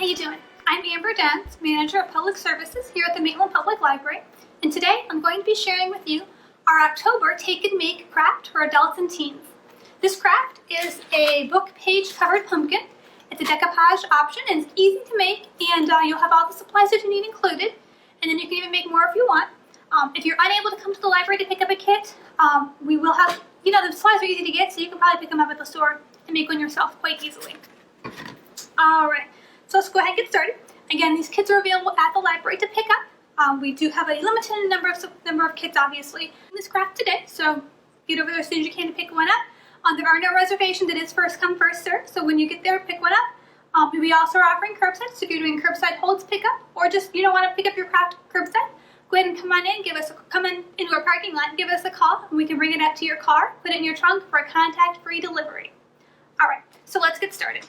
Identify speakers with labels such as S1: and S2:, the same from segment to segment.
S1: How you doing? I'm Amber Dance, Manager of Public Services here at the Maitland Public Library, and today I'm going to be sharing with you our October Take and Make craft for adults and teens. This craft is a book page covered pumpkin. It's a decoupage option and it's easy to make, and you'll have all the supplies that you need included, and then you can even make more if you want. If you're unable to come to the library to pick up a kit, we will have, the supplies are easy to get, so you can probably pick them up at the store and make one yourself quite easily. Alright, so let's go ahead and get started. Again, these kits are available at the library to pick up. We do have a limited number of kits, obviously, in this craft today, so get over there as soon as you can to pick one up. There are no reservations. It is first come, first served, so when you get there, pick one up. We also are offering curbside, so if you're doing curbside holds pickup, or just want to pick up your craft curbside, go ahead and come on in, come into our parking lot and give us a call, and we can bring it up to your car, put it in your trunk for a contact-free delivery. Alright, so let's get started.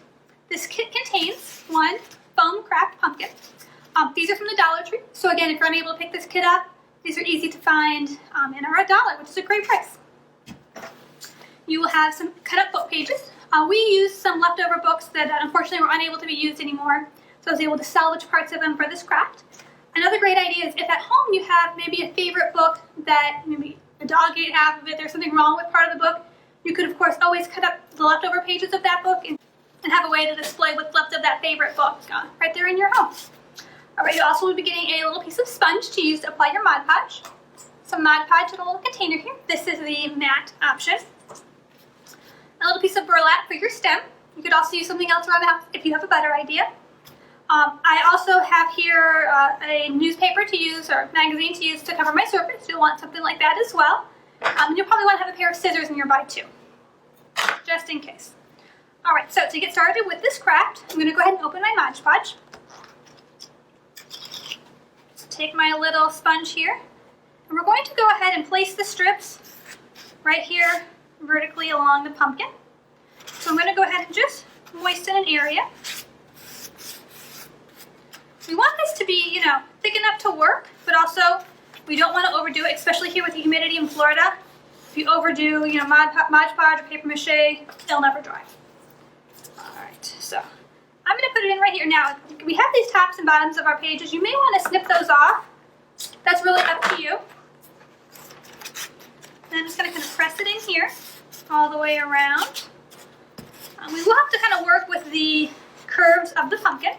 S1: This kit contains one foam craft pumpkin. These are from the Dollar Tree, so again, if you're unable to pick this kit up, these are easy to find and are $1, which is a great price. You will have some cut-up book pages. We used some leftover books that unfortunately were unable to be used anymore, so I was able to salvage parts of them for this craft. Another great idea is if at home you have maybe a favorite book that maybe a dog ate half of it, there's something wrong with part of the book, you could of course always cut up the leftover pages of that book and have a way to display what's left of that favorite book right there in your home. Alright, you also will be getting a little piece of sponge to use to apply your Mod Podge. Some Mod Podge in a little container here. This is the matte option. A little piece of burlap for your stem. You could also use something else around the house if you have a better idea. I also have here a newspaper to use or magazine to use to cover my surface. You'll want something like that as well. You'll probably want to have a pair of scissors nearby too, just in case. Alright, so to get started with this craft, I'm going to go ahead and open my Mod Podge. So take my little sponge here, and we're going to go ahead and place the strips right here vertically along the pumpkin. So I'm going to go ahead and just moisten an area. We want this to be, thick enough to work, but also we don't want to overdo it, especially here with the humidity in Florida. If you overdo, Mod Podge or paper mache, it'll never dry. Alright, so I'm going to put it in right here. Now, we have these tops and bottoms of our pages. You may want to snip those off. That's really up to you. And I'm just going to kind of press it in here all the way around. We will have to kind of work with the curves of the pumpkin.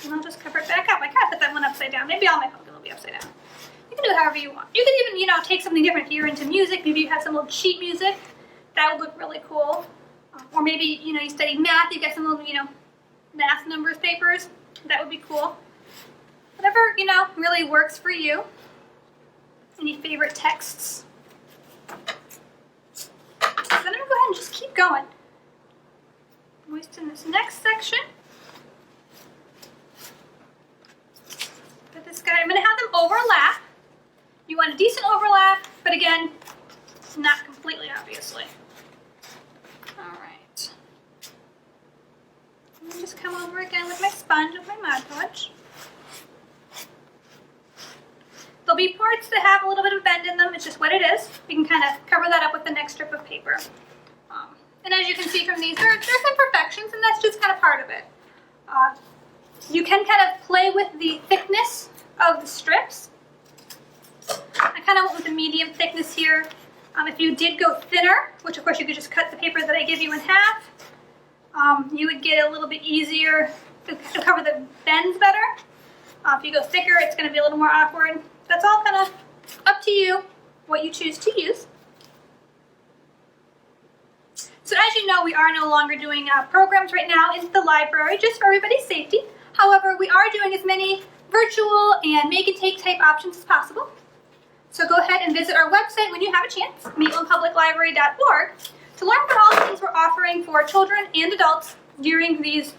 S1: And I'll just cover it back up. I kind of put that one upside down. Maybe all my pumpkin will be upside down. You can do it however you want. You can even, take something different. If you're into music, maybe you have some little sheet music. That would look really cool. Or maybe, you study math. You get some little, math numbers papers. That would be cool. Whatever, really works for you. Any favorite texts? So I'm going to go ahead and just keep going. Moisten this next section. Put this guy, I'm going to have them overlap. You want a decent overlap, but again, not completely, obviously. Alright. Let me just come over again with my sponge with my Mod Podge. There'll be parts that have a little bit of bend in them. It's just what it is. You can kind of cover that up with the next strip of paper. And as you can see from these, there's imperfections, and that's just kind of part of it. You can kind of play with the thickness of the strips. I kind of went with a medium thickness here. If you did go thinner, which of course you could just cut the paper that I give you in half, you would get a little bit easier to cover the bends better. If you go thicker, it's going to be a little more awkward. That's all kind of up to you, what you choose to use. So as you know, we are no longer doing programs right now in the library, just for everybody's safety. However, we are doing as many virtual and make and take type options as possible. So go ahead and visit our website when you have a chance, maitlandpubliclibrary.org, to learn about all the things we're offering for children and adults during these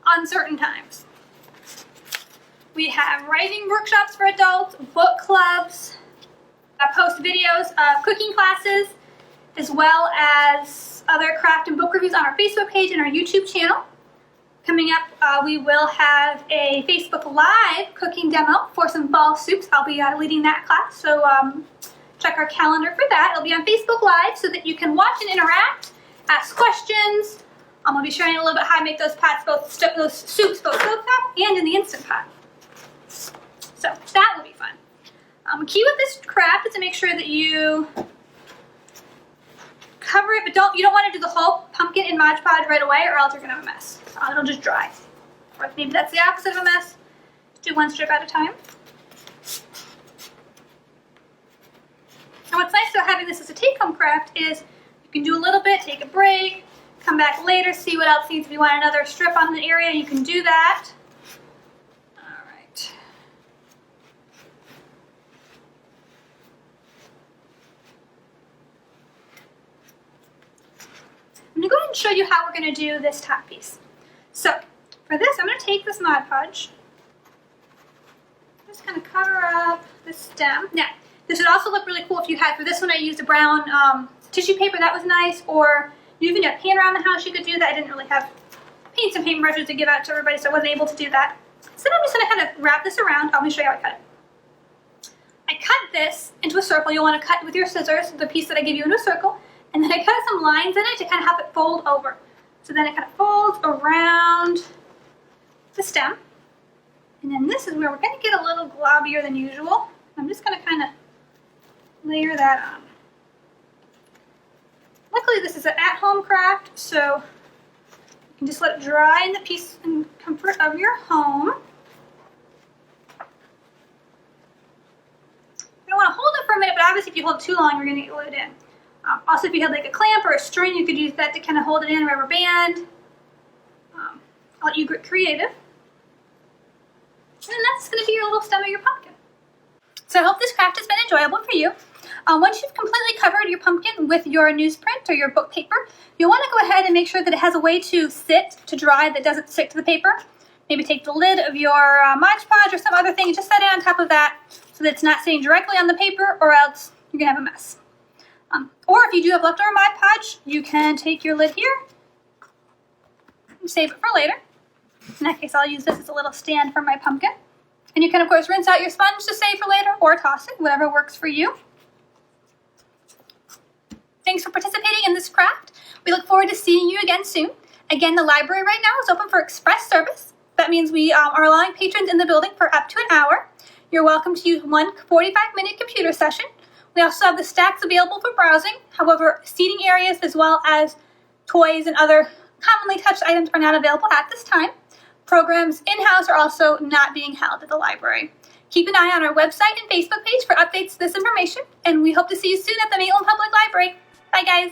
S1: uncertain times. We have writing workshops for adults, book clubs, post videos of cooking classes, as well as other craft and book reviews on our Facebook page and our YouTube channel. Coming up, we will have a Facebook Live cooking demo for some fall soups. I'll be leading that class, so check our calendar for that. It'll be on Facebook Live so that you can watch and interact, ask questions, I'm going to be showing a little bit how to make those pots, those soups, both stovetop and in the Instant Pot. So that will be fun. Key with this craft is to make sure that you cover it, but you don't want to do the whole pumpkin in Mod Podge right away, or else you're going to have a mess. It'll just dry. Or maybe that's the opposite of a mess. Do one strip at a time. And what's nice about having this as a take-home craft is you can do a little bit, take a break, come back later, see what else needs. If you want another strip on the area, you can do that. All right. I'm going to go ahead and show you how we're going to do this top piece. So for this, I'm going to take this Mod Podge. Just kind of cover up the stem. Now, this would also look really cool if you had, for this one I used a brown tissue paper, that was nice, or you even have paint around the house, you could do that. I didn't really have paints and paintbrushes to give out to everybody, so I wasn't able to do that. So then I'm just going to kind of wrap this around. Let me show you how I cut it. I cut this into a circle. You'll want to cut with your scissors the piece that I give you into a circle, and then I cut some lines in it to kind of have it fold over. So then it kind of folds around the stem, and then this is where we're going to get a little globbier than usual. I'm just going to kind of layer that on. Luckily this is an at-home craft, so you can just let it dry in the peace and comfort of your home. You don't want to hold it for a minute, but obviously if you hold it too long, you're going to get glued in. Also, if you had like a clamp or a string, you could use that to kind of hold it in, a rubber band. I'll let you get creative. And that's going to be your little stem of your pumpkin. So I hope this craft has been enjoyable for you. Once you've completely covered your pumpkin with your newsprint or your book paper, you'll want to go ahead and make sure that it has a way to sit, to dry, that doesn't stick to the paper. Maybe take the lid of your Mod Podge or some other thing and just set it on top of that so that it's not sitting directly on the paper, or else you're going to have a mess. Or if you do have leftover Mod Podge, you can take your lid here and save it for later. In that case, I'll use this as a little stand for my pumpkin. And you can, of course, rinse out your sponge to save for later, or toss it, whatever works for you. Thanks for participating in this craft. We look forward to seeing you again soon. Again, the library right now is open for express service. That means we are allowing patrons in the building for up to an hour. You're welcome to use one 45-minute computer session. We also have the stacks available for browsing. However, seating areas as well as toys and other commonly touched items are not available at this time. Programs in-house are also not being held at the library. Keep an eye on our website and Facebook page for updates to this information, and we hope to see you soon at the Maitland Public Library. Bye, guys.